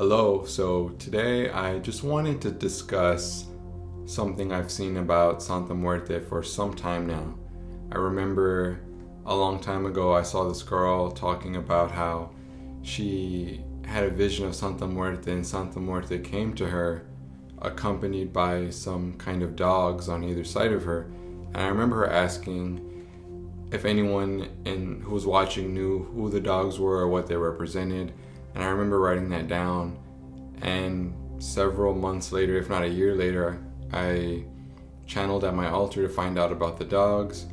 Hello, so today I just wanted to discuss something I've seen about Santa Muerte for some time now. I remember a long time ago I saw this girl talking about how she had a vision of Santa Muerte, and Santa Muerte came to her accompanied by some kind of dogs on either side of her. And I remember her asking if anyone who was watching knew who the dogs were or what they represented. And I remember writing that down, and several months later, if not a year later, I channeled at my altar to find out about the dogs,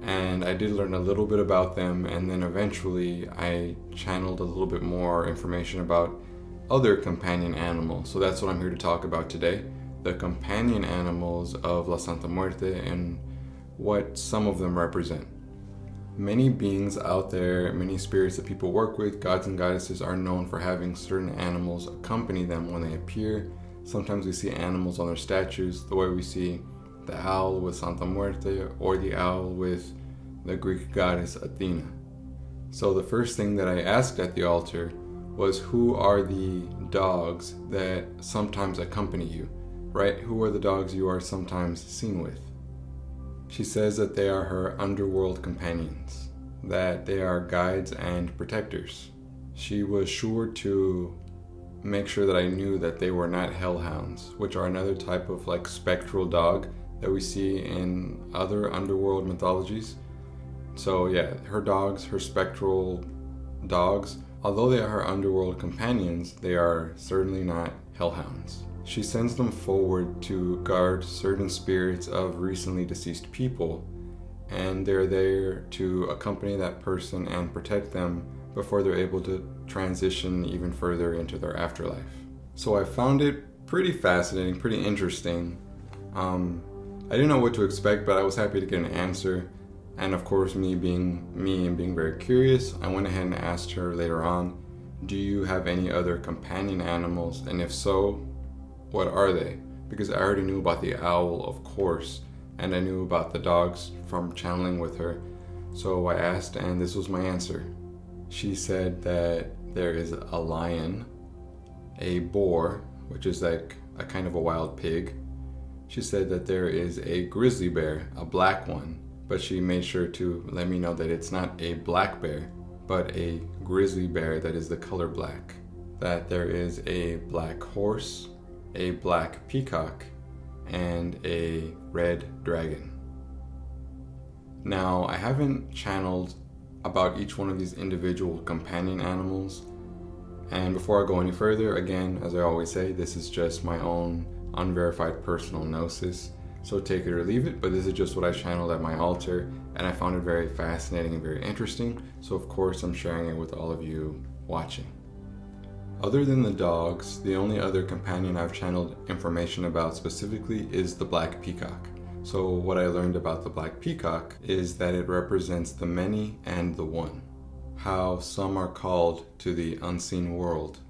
and I did learn a little bit about them, and then eventually I channeled a little bit more information about other companion animals. So that's what I'm here to talk about today, the companion animals of La Santa Muerte and what some of them represent. Many beings out there, many spirits that people work with, gods and goddesses, are known for having certain animals accompany them when they appear. Sometimes we see animals on their statues, the way we see the owl with Santa Muerte or the owl with the Greek goddess Athena. So the first thing that I asked at the altar was, who are the dogs that sometimes accompany you, right? Who are the dogs you are sometimes seen with? She says that they are her underworld companions, that they are guides and protectors. She was sure to make sure that I knew that they were not hellhounds, which are another type of spectral dog that we see in other underworld mythologies. So yeah, her dogs, her spectral dogs, although they are her underworld companions, they are certainly not hellhounds. She sends them forward to guard certain spirits of recently deceased people, and they're there to accompany that person and protect them before they're able to transition even further into their afterlife. So I found it pretty fascinating, pretty interesting. I didn't know what to expect, but I was happy to get an answer. And of course, me being me and being very curious, I went ahead and asked her later on, do you have any other companion animals? And if so, what are they? Because I already knew about the owl, of course, and I knew about the dogs from channeling with her. So I asked, and this was my answer. She said that there is a lion, a boar, which is like a kind of a wild pig. She said that there is a grizzly bear, a black one, but she made sure to let me know that it's not a black bear, but a grizzly bear that is the color black. That there is a black horse, a black peacock, and a red dragon. Now, I haven't channeled about each one of these individual companion animals, and before I go any further, again, as I always say, this is just my own unverified personal gnosis, so take it or leave it, but this is just what I channeled at my altar, and I found it very fascinating and very interesting, so of course I'm sharing it with all of you watching. Other than the dogs, the only other companion I've channeled information about specifically is the black peacock. So what I learned about the black peacock is that it represents the many and the one. How some are called to the unseen world,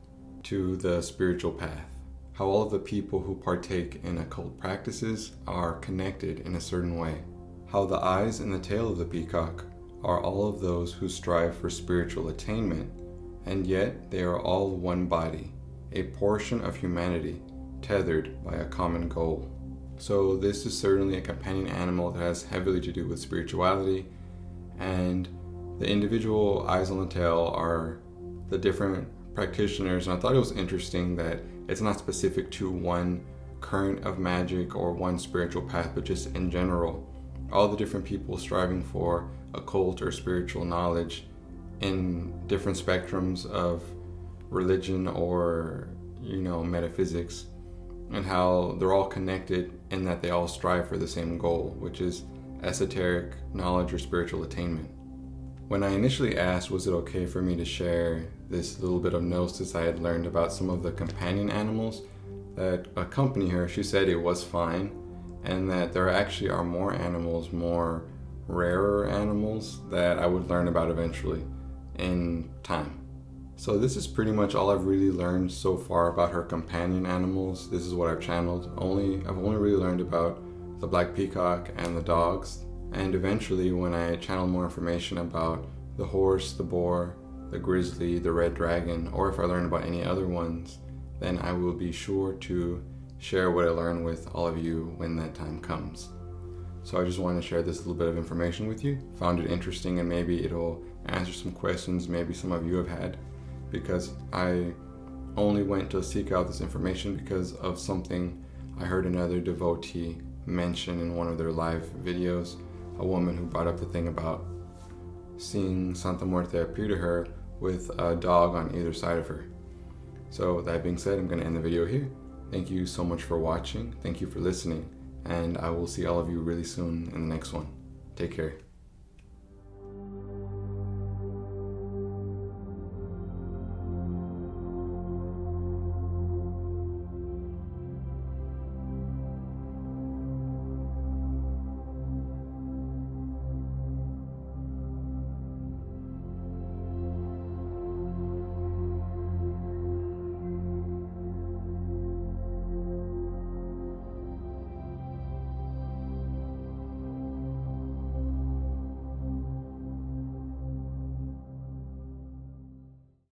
to the spiritual path. How all of the people who partake in occult practices are connected in a certain way. How the eyes and the tail of the peacock are all of those who strive for spiritual attainment, and yet they are all one body, a portion of humanity tethered by a common goal. So this is certainly a companion animal that has heavily to do with spirituality, and the individual eyes on the tail are the different practitioners, and I thought it was interesting that it's not specific to one current of magic or one spiritual path, but just in general, all the different people striving for occult or spiritual knowledge in different spectrums of religion or, metaphysics, and how they're all connected in that they all strive for the same goal, which is esoteric knowledge or spiritual attainment. When I initially asked, was it okay for me to share this little bit of gnosis I had learned about some of the companion animals that accompany her, she said it was fine, and that there actually are more animals, more rarer animals that I would learn about eventually in time. So this is pretty much all I've really learned so far about her companion animals. This is what I've channeled. I've only really learned about the black peacock and the dogs, and eventually when I channel more information about the horse, the boar, the grizzly, the red dragon, or if I learn about any other ones, then I will be sure to share what I learned with all of you when that time comes. So I just wanted to share this little bit of information with you. Found it interesting, and maybe it'll answer some questions maybe some of you have had, because I only went to seek out this information because of something I heard another devotee mention in one of their live videos. A woman who brought up the thing about seeing Santa Muerte appear to her with a dog on either side of her. So that being said, I'm going to end the video here. Thank you so much for watching. Thank you for listening. And I will see all of you really soon in the next one. Take care.